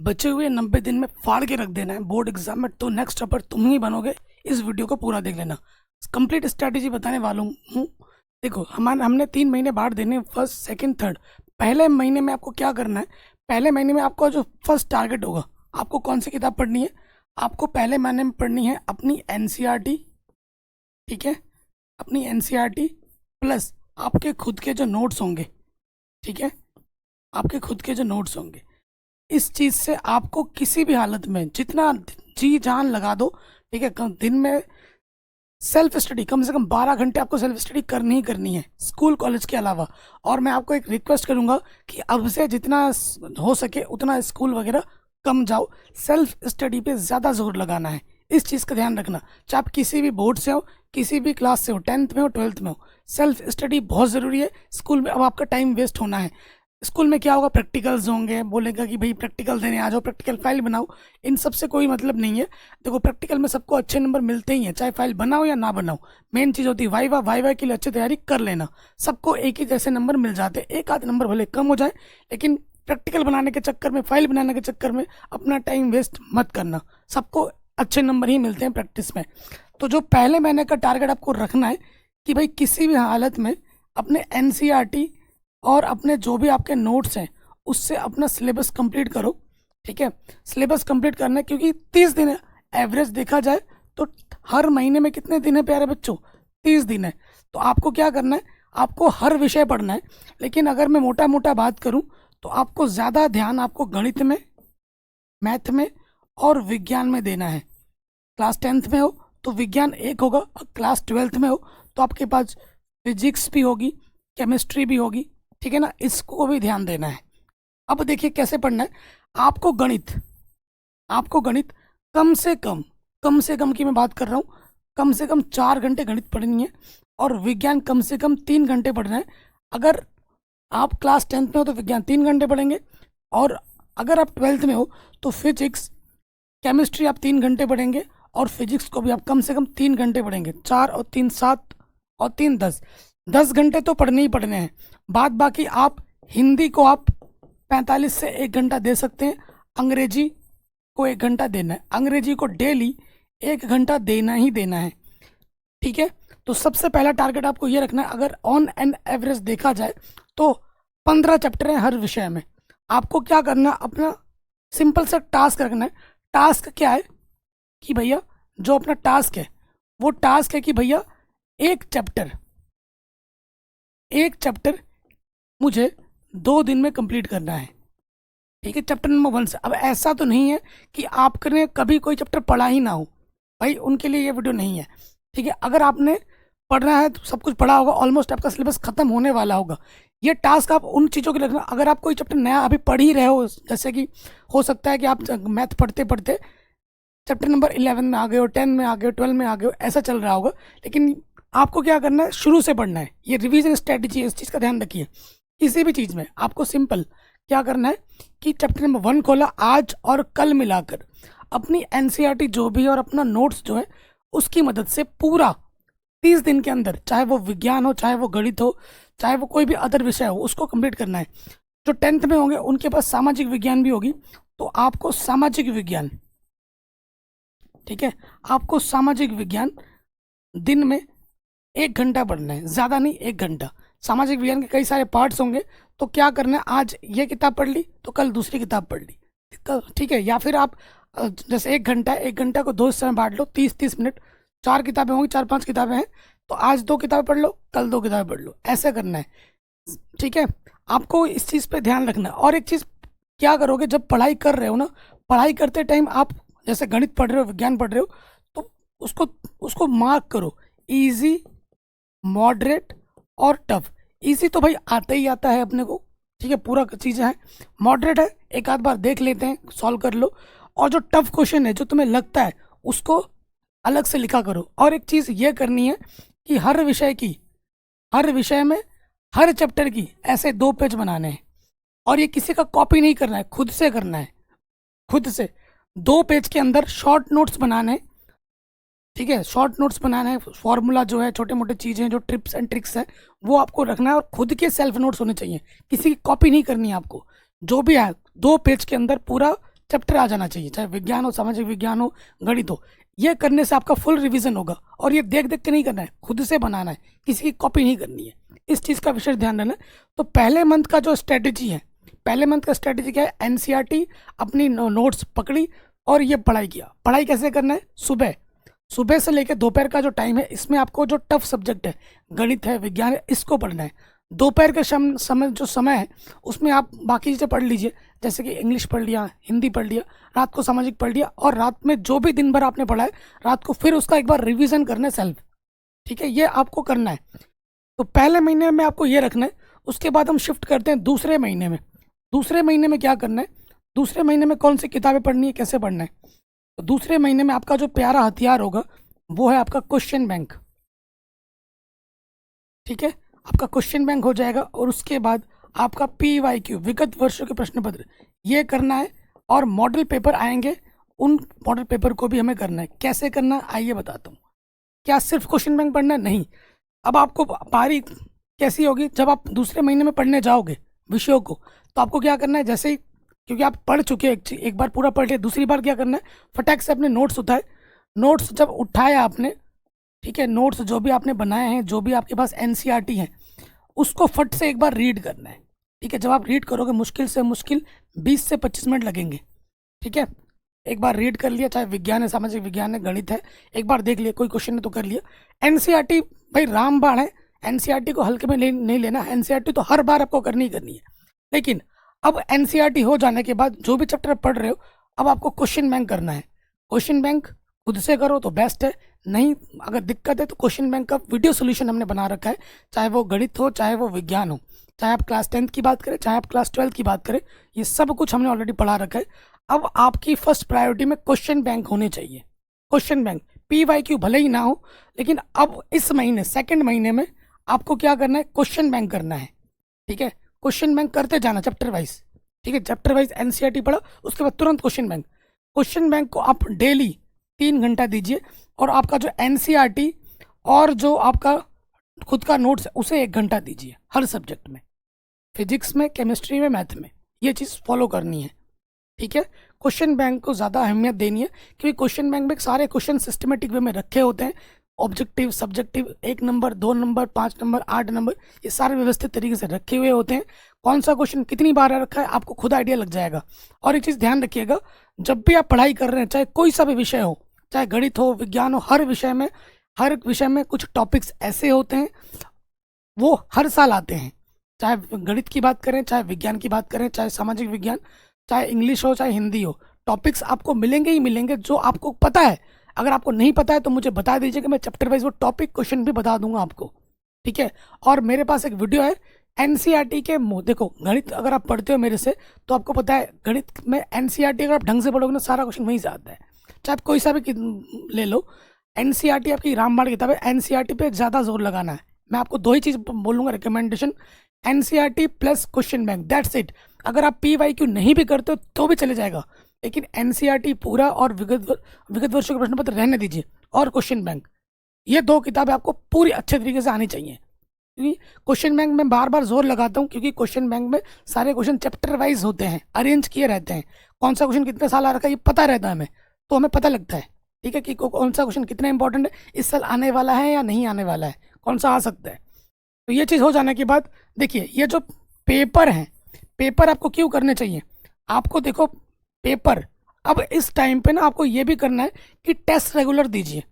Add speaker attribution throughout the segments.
Speaker 1: बचे हुए 90 दिन में फाड़ के रख देना है बोर्ड एग्जाम में, तो नेक्स्ट टॉपर तुम ही बनोगे। इस वीडियो को पूरा देख लेना, कंप्लीट स्ट्रैटेजी बताने वाला हूँ। देखो, हमने 3 महीने बांट देने, फर्स्ट सेकंड थर्ड। पहले महीने में आपको क्या करना है, पहले महीने में आपका जो फर्स्ट टारगेट होगा, आपको कौन सी किताब पढ़नी है, आपको पहले महीने में पढ़नी है अपनी एनसीईआरटी। ठीक है, अपनी एनसीईआरटी प्लस आपके खुद के जो नोट्स होंगे। ठीक है, आपके खुद के जो नोट्स होंगे, इस चीज़ से आपको किसी भी हालत में जितना जी जान लगा दो। ठीक है, दिन में सेल्फ स्टडी कम से कम 12 घंटे आपको सेल्फ स्टडी करनी ही करनी है, स्कूल कॉलेज के अलावा। और मैं आपको एक रिक्वेस्ट करूंगा कि अब से जितना हो सके उतना स्कूल वगैरह कम जाओ, सेल्फ स्टडी पे ज़्यादा जोर लगाना है। इस चीज़ का ध्यान रखना, चाहे आप किसी भी बोर्ड से हो, किसी भी क्लास से हो, 10th में हो 12th में हो, सेल्फ स्टडी बहुत ज़रूरी है। स्कूल में अब आपका टाइम वेस्ट होना है। स्कूल में क्या होगा, प्रैक्टिकल्स होंगे, बोलेगा कि भाई प्रैक्टिकल देने आ जाओ, प्रैक्टिकल फाइल बनाओ। इन सब से कोई मतलब नहीं है। देखो, प्रैक्टिकल में सबको अच्छे नंबर मिलते ही हैं, चाहे फाइल बनाओ या ना बनाओ। मेन चीज़ होती है वाइवा। वाइवा के लिए अच्छी तैयारी कर लेना, सबको एक ही जैसे नंबर मिल जाते हैं। एक आध नंबर भले कम हो जाए, लेकिन प्रैक्टिकल बनाने के चक्कर में, फाइल बनाने के चक्कर में अपना टाइम वेस्ट मत करना। सबको अच्छे नंबर ही मिलते हैं प्रैक्टिस में। तो जो पहले महीने का टारगेट आपको रखना है कि भाई किसी भी हालत में अपने एनसीईआरटी और अपने जो भी आपके नोट्स हैं उससे अपना सिलेबस कंप्लीट करो। ठीक है, सिलेबस कंप्लीट करना है, क्योंकि 30 दिन है। एवरेज देखा जाए तो हर महीने में कितने दिन है प्यारे बच्चों, 30 दिन है। तो आपको क्या करना है, आपको हर विषय पढ़ना है। लेकिन अगर मैं मोटा मोटा बात करूं तो आपको ज़्यादा ध्यान आपको गणित में, मैथ में और विज्ञान में देना है। क्लास 10th में हो तो विज्ञान एक होगा, और क्लास 12th में हो तो आपके पास फिजिक्स भी होगी, केमिस्ट्री भी होगी। ठीक है ना, इसको भी ध्यान देना है। अब देखिए कैसे पढ़ना है। आपको गणित कम से कम की मैं बात कर रहा हूँ, कम से कम 4 घंटे गणित पढ़नी है, और विज्ञान कम से कम 3 घंटे पढ़ना है। अगर आप क्लास 10th में हो तो विज्ञान 3 घंटे पढ़ेंगे, और अगर आप 12th में हो तो फिजिक्स, केमिस्ट्री आप 3 घंटे पढ़ेंगे, और फिजिक्स को भी आप कम से कम 3 घंटे पढ़ेंगे। 4 और 3 7 और 3 10, 10 घंटे तो पढ़ने ही पढ़ने हैं। बाद बाकी आप हिंदी को आप 45 से 1 घंटा दे सकते हैं, अंग्रेजी को 1 घंटा देना है। अंग्रेजी को डेली 1 घंटा देना ही देना है। ठीक है, तो सबसे पहला टारगेट आपको ये रखना है। अगर ऑन एन एवरेज देखा जाए तो 15 चैप्टर हैं हर विषय में। आपको क्या करना, अपना सिंपल सा टास्क रखना है। टास्क क्या है कि भैया, जो अपना टास्क है वो टास्क है कि भैया एक चैप्टर मुझे 2 दिन में कंप्लीट करना है। ठीक है, चैप्टर नंबर 1 से। अब ऐसा तो नहीं है कि आपने कभी कोई चैप्टर पढ़ा ही ना हो, भाई उनके लिए ये वीडियो नहीं है। ठीक है, अगर आपने पढ़ना है तो सब कुछ पढ़ा होगा, ऑलमोस्ट आपका सिलेबस खत्म होने वाला होगा। ये टास्क आप उन चीज़ों के लिए रखना। अगर आप कोई चैप्टर नया अभी पढ़ ही रहे हो, जैसे कि हो सकता है कि आप मैथ पढ़ते पढ़ते चैप्टर नंबर 11 में आ गए हो, 10 में आ गए हो, 12 में आ गए हो, ऐसा चल रहा होगा, लेकिन आपको क्या करना है, शुरू से पढ़ना है। ये रिवीजन स्ट्रेटजी है, इस चीज़ का ध्यान रखिए। किसी भी चीज़ में आपको सिंपल क्या करना है कि चैप्टर नंबर 1 खोला, आज और कल मिलाकर अपनी एनसीईआरटी जो भी है और अपना नोट्स जो है उसकी मदद से पूरा 30 दिन के अंदर, चाहे वो विज्ञान हो, चाहे वो गणित हो, चाहे वो कोई भी अदर विषय हो, उसको कंप्लीट करना है। जो 10th में होंगे उनके पास सामाजिक विज्ञान भी होगी, तो आपको सामाजिक विज्ञान, ठीक है, आपको सामाजिक विज्ञान दिन में 1 घंटा पढ़ना है, ज़्यादा नहीं, 1 घंटा। सामाजिक विज्ञान के कई सारे पार्ट्स होंगे, तो क्या करना है, आज ये किताब पढ़ ली तो कल दूसरी किताब पढ़ ली। ठीक है, या फिर आप जैसे 1 घंटा, 1 घंटा को 2 हिस्से में बांट लो, 30-30 मिनट। 4 किताबें होंगी, 4-5 किताबें हैं, तो आज 2 किताबें पढ़ लो, कल 2 किताबें पढ़ लो, ऐसे करना है। ठीक है, आपको इस चीज़ पे ध्यान रखना है। और एक चीज़ क्या करोगे, जब पढ़ाई कर रहे हो ना, पढ़ाई करते टाइम आप जैसे गणित पढ़ रहे हो, विज्ञान पढ़ रहे हो, तो उसको उसको मार्क करो, इजी, मॉडरेट और टफ। इजी तो भाई आता ही आता है अपने को, ठीक है, पूरा चीज़ें हैं। मॉडरेट है, एक आध बार देख लेते हैं, सॉल्व कर लो। और जो टफ क्वेश्चन है, जो तुम्हें लगता है, उसको अलग से लिखा करो। और एक चीज़ ये करनी है कि हर विषय में, हर चैप्टर की ऐसे 2 पेज बनाने हैं, और ये किसी का कॉपी नहीं करना है, खुद से करना है, खुद से। 2 पेज के अंदर शॉर्ट नोट्स बनाने हैं। ठीक है, शॉर्ट नोट्स बनाना है, फॉर्मूला जो है, छोटे मोटे चीज़ें जो टिप्स एंड ट्रिक्स है, वो आपको रखना है, और खुद के सेल्फ नोट्स होने चाहिए, किसी की कॉपी नहीं करनी है आपको। जो भी है 2 पेज के अंदर पूरा चैप्टर आ जाना चाहिए, चाहे विज्ञान हो, सामाजिक विज्ञान हो, गणित हो। ये करने से आपका फुल रिवीजन होगा। और ये देख देख के नहीं करना है, खुद से बनाना है, किसी की कॉपी नहीं करनी है। इस चीज़ का विशेष ध्यान रखना है। तो पहले मंथ का जो स्ट्रेटेजी है, पहले मंथ का स्ट्रेटेजी क्या है, एनसीईआरटी अपनी नोट्स पकड़ी और ये पढ़ाई किया। पढ़ाई कैसे करना है, सुबह सुबह से लेकर दोपहर का जो टाइम है, इसमें आपको जो टफ सब्जेक्ट है, गणित है, विज्ञान है, इसको पढ़ना है। दोपहर के समय है, उसमें आप बाकी चीज़ें पढ़ लीजिए, जैसे कि इंग्लिश पढ़ लिया, हिंदी पढ़ लिया, रात को सामाजिक पढ़ लिया, और रात में जो भी दिन भर आपने पढ़ा है, रात को फिर उसका एक बार रिवीजन करना है सेल्फ। ठीक है, ये आपको करना है। तो पहले महीने में आपको ये रखना है। उसके बाद हम शिफ्ट करते हैं दूसरे महीने में। दूसरे महीने में क्या करना है, दूसरे महीने में कौन सी किताबें पढ़नी है, कैसे पढ़ना है। तो दूसरे महीने में आपका जो प्यारा हथियार होगा वो है आपका क्वेश्चन बैंक। ठीक है, आपका क्वेश्चन बैंक हो जाएगा, और उसके बाद आपका PYQ विगत वर्षों के प्रश्न पत्र ये करना है, और मॉडल पेपर आएंगे, उन मॉडल पेपर को भी हमें करना है। कैसे करना है आइए बताता हूँ। क्या सिर्फ क्वेश्चन बैंक पढ़ना है, नहीं। अब आपको बारी कैसी होगी, जब आप दूसरे महीने में पढ़ने जाओगे विषयों को, तो आपको क्या करना है, जैसे ही, क्योंकि आप पढ़ चुके हैं एक बार पूरा पढ़ लिया, दूसरी बार क्या करना है, फटाक से अपने नोट्स उठाए। नोट्स जब उठाए आपने, ठीक है, नोट्स जो भी आपने बनाए हैं, जो भी आपके पास एनसीईआरटी है, उसको फट से एक बार रीड करना है। ठीक है, जब आप रीड करोगे मुश्किल से मुश्किल 20 से 25 मिनट लगेंगे। ठीक है, एक बार रीड कर लिया, चाहे विज्ञान है, सामाजिक विज्ञान है, गणित है, एक बार देख लिया, कोई क्वेश्चन है तो कर लिया। एनसीईआरटी भाई रामबाण है, एनसीईआरटी को हल्के में नहीं लेना। एनसीईआरटी तो हर बार आपको करनी ही करनी है। लेकिन अब एनसीईआरटी हो जाने के बाद जो भी चैप्टर पढ़ रहे हो, अब आपको क्वेश्चन बैंक करना है। क्वेश्चन बैंक खुद से करो तो बेस्ट है, नहीं अगर दिक्कत है तो क्वेश्चन बैंक का वीडियो सोल्यूशन हमने बना रखा है, चाहे वो गणित हो, चाहे वो विज्ञान हो, चाहे आप क्लास 10th की बात करें, चाहे आप क्लास 12th की बात करें, ये सब कुछ हमने ऑलरेडी पढ़ा रखा है। अब आपकी फर्स्ट प्रायोरिटी में क्वेश्चन बैंक होने चाहिए। क्वेश्चन बैंक, PYQ भले ही ना हो, लेकिन अब इस महीने सेकंड महीने में आपको क्या करना है, क्वेश्चन बैंक करना है। ठीक है, क्वेश्चन बैंक करते जाना चैप्टर वाइज। ठीक है, चैप्टर वाइज एनसीईआरटी पढ़ा, उसके बाद तुरंत क्वेश्चन बैंक। क्वेश्चन बैंक को आप डेली 3 घंटा दीजिए, और आपका जो एनसीईआरटी और जो आपका खुद का नोट्स है उसे 1 घंटा दीजिए हर सब्जेक्ट में, फिजिक्स में, केमिस्ट्री में, मैथ में। ये चीज़ फॉलो करनी है। ठीक है, क्वेश्चन बैंक को ज़्यादा अहमियत देनी है, क्योंकि क्वेश्चन बैंक में सारे क्वेश्चन सिस्टमेटिक वे में रखे होते हैं। Objective, subjective, 1 number, 2 number, 5 number, 8 number, ये सारे व्यवस्थित तरीके से रखे हुए होते हैं। कौन सा क्वेश्चन कितनी बार रखा है आपको खुद आइडिया लग जाएगा। और एक चीज़ ध्यान रखिएगा, जब भी आप पढ़ाई कर रहे हैं, चाहे कोई सा भी विषय हो, चाहे गणित हो, विज्ञान हो, हर विषय में कुछ टॉपिक्स ऐसे होते हैं वो हर साल आते हैं। चाहे गणित की बात करें, चाहे विज्ञान की बात करें, चाहे सामाजिक विज्ञान, चाहे इंग्लिश हो, चाहे हिंदी हो, टॉपिक्स आपको मिलेंगे ही मिलेंगे जो आपको पता है। अगर आपको नहीं पता है तो मुझे बता दीजिए कि मैं चैप्टर वाइज वो टॉपिक क्वेश्चन भी बता दूंगा आपको। ठीक है, और मेरे पास एक वीडियो है एनसीईआरटी के, देखो गणित अगर आप पढ़ते हो मेरे से तो आपको पता है, गणित में एनसीईआरटी अगर आप ढंग से पढ़ोगे ना, सारा क्वेश्चन वहीं से आता है। चाहे आप कोई सा भी ले लो, एनसीईआरटी आपकी रामबाण किताब है, एनसीईआरटी पे ज़्यादा जोर लगाना है। मैं आपको 2 ही चीज़ बोलूँगा recommendation, NCERT plus question bank, that's it. अगर आप PYQ नहीं भी करते हो तो भी चले जाएगा, लेकिन एनसीईआरटी पूरा और विगत वर्षों के प्रश्न पत्र रहने दीजिए, और क्वेश्चन बैंक, ये 2 किताबें आपको पूरी अच्छे तरीके से आनी चाहिए। क्योंकि क्वेश्चन बैंक में बार बार जोर लगाता हूँ, क्योंकि क्वेश्चन बैंक में सारे क्वेश्चन चैप्टर वाइज होते हैं, अरेंज किए रहते हैं। कौन सा क्वेश्चन कितने साल आ रखा है ये पता रहता है हमें, तो हमें पता लगता है। ठीक है, कि कौन सा क्वेश्चन कितना इंपॉर्टेंट है, इस साल आने वाला है या नहीं आने वाला है, कौन सा आ सकता है। तो ये चीज़ हो जाने के बाद देखिए, ये जो पेपर हैं, पेपर आपको क्यों करने चाहिए, आपको देखो पेपर, अब इस टाइम पे ना आपको ये भी करना है कि टेस्ट रेगुलर दीजिए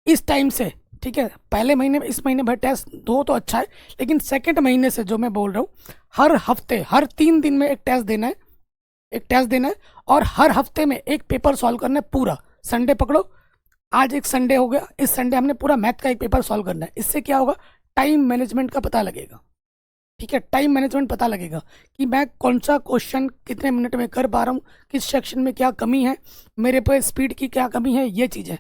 Speaker 1: इस टाइम से। ठीक है, पहले महीने में, इस महीने भर टेस्ट दो तो अच्छा है, लेकिन सेकंड महीने से जो मैं बोल रहा हूँ, हर हफ्ते, हर 3 दिन में एक टेस्ट देना है, और हर हफ्ते में एक पेपर सॉल्व करना है पूरा। संडे पकड़ो, आज एक संडे हो गया, इस संडे हमने पूरा मैथ का एक पेपर सॉल्व करना है। इससे क्या होगा, टाइम मैनेजमेंट का पता लगेगा। ठीक है, टाइम मैनेजमेंट पता लगेगा कि मैं कौन सा क्वेश्चन कितने मिनट में कर पा रहा हूँ, किस सेक्शन में क्या कमी है, मेरे पे स्पीड की क्या कमी है, ये चीज़ है।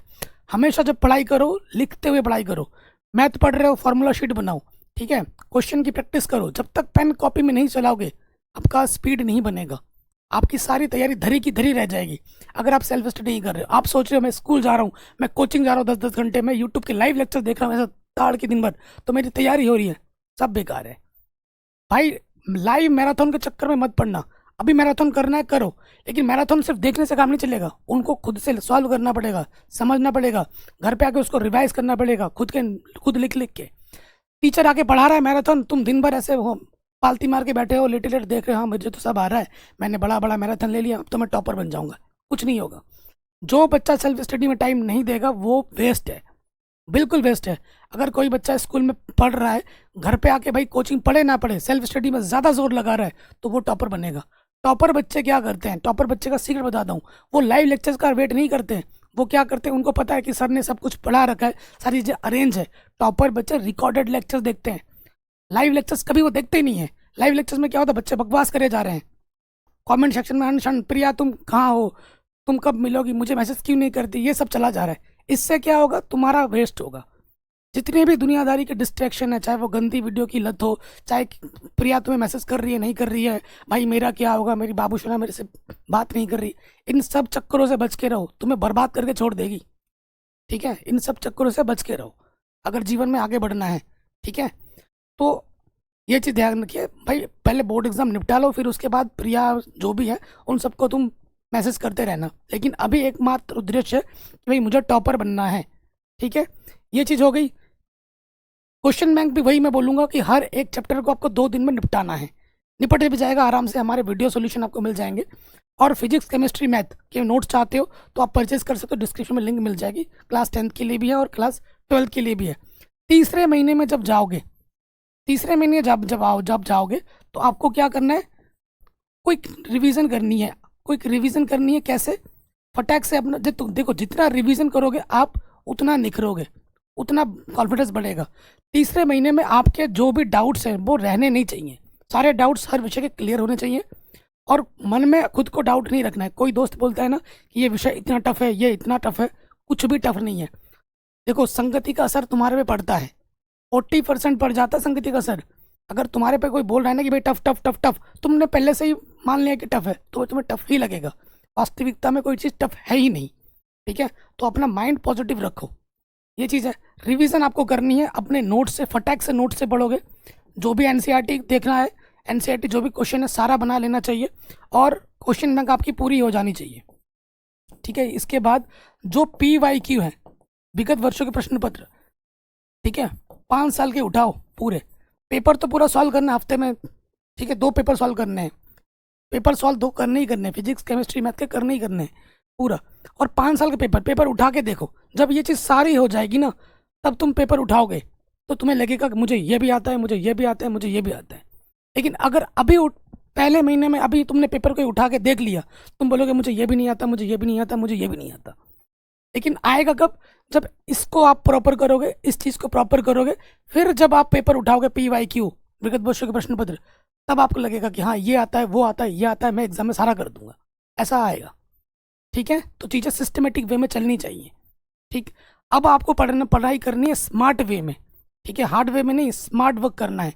Speaker 1: हमेशा जब पढ़ाई करो, लिखते हुए पढ़ाई करो। मैथ पढ़ रहे हो, फार्मूला शीट बनाओ। ठीक है, क्वेश्चन की प्रैक्टिस करो। जब तक पेन कॉपी में नहीं चलाओगे, आपका स्पीड नहीं बनेगा, आपकी सारी तैयारी धरी की धरी रह जाएगी। अगर आप सेल्फ स्टडी नहीं कर रहे हो, आप सोच रहे हो मैं स्कूल जा रहा हूँ, मैं कोचिंग जा रहा हूँ 10-10 घंटे, मैं यूट्यूब के लाइव लेक्चर देख रहा हूँ ऐसा ताड़ के दिन भर, तो मेरी तैयारी हो रही है, सब बेकार है भाई। लाइव मैराथन के चक्कर में मत पड़ना। अभी मैराथन करना है करो, लेकिन मैराथन सिर्फ देखने से काम नहीं चलेगा, उनको खुद से सॉल्व करना पड़ेगा, समझना पड़ेगा, घर पे आके उसको रिवाइज करना पड़ेगा, खुद लिख लिख के। टीचर आके पढ़ा रहा है मैराथन, तुम दिन भर ऐसे हो पालती मार के बैठे हो, लेटे लेटे देख रहे हो, हाँ मुझे तो सब आ रहा है, मैंने बड़ा बड़ा मैराथन ले लिया, अब तो मैं टॉपर बन जाऊंगा। कुछ नहीं होगा। जो बच्चा सेल्फ स्टडी में टाइम नहीं देगा वो वेस्ट है, बिल्कुल वेस्ट है। अगर कोई बच्चा स्कूल में पढ़ रहा है, घर पे आके भाई कोचिंग पढ़े ना पढ़े सेल्फ स्टडी में ज़्यादा जोर लगा रहा है, तो वो टॉपर बनेगा। टॉपर बच्चे क्या करते हैं, टॉपर बच्चे का सीक्रेट बताता हूँ, वो लाइव लेक्चर्स का वेट नहीं करते हैं। वो क्या करते हैं, उनको पता है कि सर ने सब कुछ पढ़ा रखा है, सारी चीज़ें अरेंज है। टॉपर बच्चे रिकॉर्डेड लेक्चर्स देखते हैं, लाइव लेक्चर्स कभी वो देखते ही नहीं है। लाइव लेक्चर्स में क्या होता है, बच्चे बकवास करे जा रहे हैं, कमेंट सेक्शन में अनशन प्रिया तुम कहाँ हो, तुम कब मिलोगी, मुझे मैसेज क्यों नहीं करती, ये सब चला जा रहा है। इससे क्या होगा, तुम्हारा वेस्ट होगा। जितने भी दुनियादारी के डिस्ट्रैक्शन है, चाहे वो गंदी वीडियो की लत हो, चाहे प्रिया तुम्हें मैसेज कर रही है नहीं कर रही है, भाई मेरा क्या होगा, मेरी बाबूशुना मेरे से बात नहीं कर रही, इन सब चक्करों से बच के रहो, तुम्हें बर्बाद करके छोड़ देगी। ठीक है, इन सब चक्करों से बच के रहो अगर जीवन में आगे बढ़ना है। ठीक है, तो ये चीज़ ध्यान रखिए भाई, पहले बोर्ड एग्जाम निपटा लो, फिर उसके बाद प्रिया जो भी है उन सबको तुम मैसेज करते रहना। लेकिन अभी एकमात्र उद्देश्य है कि भाई मुझे टॉपर बनना है। ठीक है, ये चीज़ हो गई। क्वेश्चन बैंक भी वही मैं बोलूँगा कि हर एक चैप्टर को आपको 2 दिन में निपटाना है, निपटे भी जाएगा आराम से, हमारे वीडियो सोल्यूशन आपको मिल जाएंगे। और फिजिक्स केमिस्ट्री मैथ के नोट्स चाहते हो तो आप परचेज कर सकते हो, डिस्क्रिप्शन में लिंक मिल जाएगी। क्लास 10th के लिए भी है और क्लास 12th के लिए भी है। तीसरे महीने में जब जाओगे, तीसरे महीने जब जाओगे तो आपको क्या करना है, क्विक रिवीजन करनी है। क्विक रिवीजन करनी है कैसे, फटाक से अपना देखो जितना रिवीजन करोगे आप उतना निखरोगे, उतना कॉन्फिडेंस बढ़ेगा। तीसरे महीने में आपके जो भी डाउट्स हैं वो रहने नहीं चाहिए, सारे डाउट्स हर विषय के क्लियर होने चाहिए। और मन में खुद को डाउट नहीं रखना है। कोई दोस्त बोलता है ना कि ये विषय इतना टफ है, ये इतना टफ है, कुछ भी टफ नहीं है। देखो संगति का असर तुम्हारे पे पड़ता है, 40% पड़ जाता है संगति का असर। अगर तुम्हारे पे कोई बोल रहा है ना कि भाई टफ टफ टफ टफ, तुमने पहले से ही मान लिया कि टफ है, तो तुम्हें टफ ही लगेगा। वास्तविकता में कोई चीज़ टफ है ही नहीं। ठीक है, तो अपना माइंड पॉजिटिव रखो, ये चीज़ है। रिवीजन आपको करनी है, अपने नोट से फटाक से नोट से पढ़ोगे। जो भी एनसीईआरटी देखना है, एनसीईआरटी जो भी क्वेश्चन है सारा बना लेना चाहिए, और क्वेश्चन बैंक आपकी पूरी हो जानी चाहिए। ठीक है, इसके बाद जो PYQ है, विगत वर्षों के प्रश्न पत्र, ठीक है, 5 साल के उठाओ पूरे। पेपर तो पूरा सॉल्व करना हफ्ते में। ठीक है, 2 पेपर सॉल्व करने हैं, पेपर सॉल्व 2 करने ही करने हैं, फिजिक्स केमिस्ट्री मैथ के करने ही करने हैं पूरा। और 5 साल के पेपर उठा के देखो, जब ये चीज़ सारी हो जाएगी ना, तब तुम पेपर उठाओगे तो तुम्हें लगेगा कि मुझे ये भी आता है, मुझे ये भी आता है, मुझे ये भी आता है। लेकिन अगर अभी पहले महीने में अभी तुमने पेपर को उठा के देख लिया, तुम बोलोगे मुझे ये भी नहीं आता, मुझे ये भी नहीं आता, मुझे ये भी नहीं आता। लेकिन आएगा कब, जब इसको आप प्रॉपर करोगे, इस चीज़ को प्रॉपर करोगे, फिर जब आप पेपर उठाओगे PYQ विगत वर्षों के प्रश्न पत्र, तब आपको लगेगा कि हाँ ये आता है, वो आता है, ये आता है, मैं एग्जाम में सारा कर दूंगा, ऐसा आएगा। ठीक है, तो चीज़ें सिस्टमेटिक वे में चलनी चाहिए। ठीक, अब आपको पढ़ाई करनी है स्मार्ट वे में। ठीक है, हार्ड वे में नहीं, स्मार्ट वर्क करना है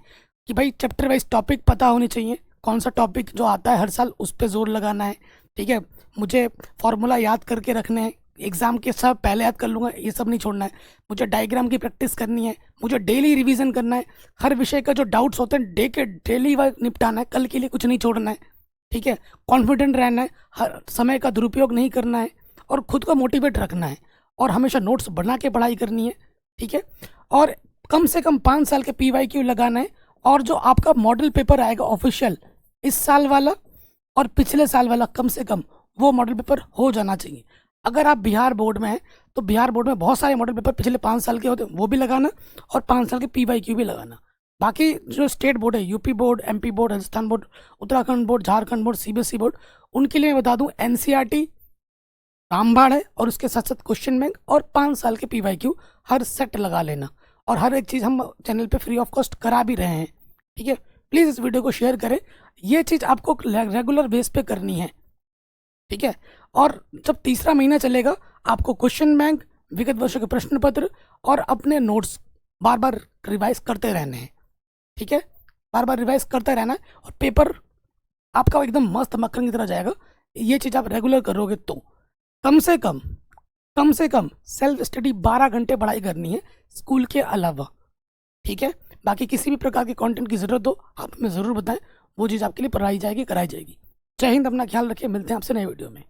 Speaker 1: कि भाई चैप्टर वाइज टॉपिक पता होने चाहिए, कौन सा टॉपिक जो आता है हर साल उस पर जोर लगाना है। ठीक है, मुझे फॉर्मूला याद करके रखने हैं, एग्जाम के सब पहले याद कर लूँगा, ये सब नहीं छोड़ना है। मुझे डायग्राम की प्रैक्टिस करनी है, मुझे डेली रिवीजन करना है, हर विषय का जो डाउट्स होते हैं डेली वर्क निपटाना है, कल के लिए कुछ नहीं छोड़ना है। ठीक है, कॉन्फिडेंट रहना है, हर समय का दुरुपयोग नहीं करना है, और खुद को मोटिवेट रखना है, और हमेशा नोट्स बना के पढ़ाई करनी है। ठीक है, और कम से कम 5 साल के PYQ लगाना है। और जो आपका मॉडल पेपर आएगा ऑफिशियल, इस साल वाला और पिछले साल वाला, कम से कम वो मॉडल पेपर हो जाना चाहिए। अगर आप बिहार बोर्ड में हैं तो बिहार बोर्ड में बहुत सारे मॉडल पेपर पिछले 5 साल के होते हैं, वो भी लगाना, और 5 साल के PYQ भी लगाना। बाकी जो स्टेट बोर्ड है, UP board, MP board, Rajasthan board, Uttarakhand board, Jharkhand board, CBSE board, उनके लिए मैं बता दूं NCERT रामबाण है, और उसके साथ साथ क्वेश्चन बैंक और 5 साल के PYQ हर सेट लगा लेना। और हर एक चीज़ हम चैनल पे फ्री ऑफ कॉस्ट करा भी रहे हैं। ठीक है, प्लीज़ इस वीडियो को शेयर करें, ये चीज़ आपको रेगुलर बेस पे करनी है। ठीक है, और जब तीसरा महीना चलेगा, आपको क्वेश्चन बैंक, विगत वर्षों के प्रश्न पत्र और अपने नोट्स बार बार रिवाइज करते रहने हैं। ठीक है, बार बार रिवाइज करते रहना है, और पेपर आपका एकदम मस्त मक्खन की तरह जाएगा। ये चीज़ आप रेगुलर करोगे तो कम से कम सेल्फ स्टडी 12 घंटे पढ़ाई करनी है स्कूल के अलावा। ठीक है, बाकी किसी भी प्रकार के कंटेंट की ज़रूरत हो आप हमें ज़रूर बताएं, वो चीज़ आपके लिए पढ़ाई जाएगी, कराई जाएगी। जय हिंद, अपना ख्याल रखिए, मिलते हैं आपसे नए वीडियो में।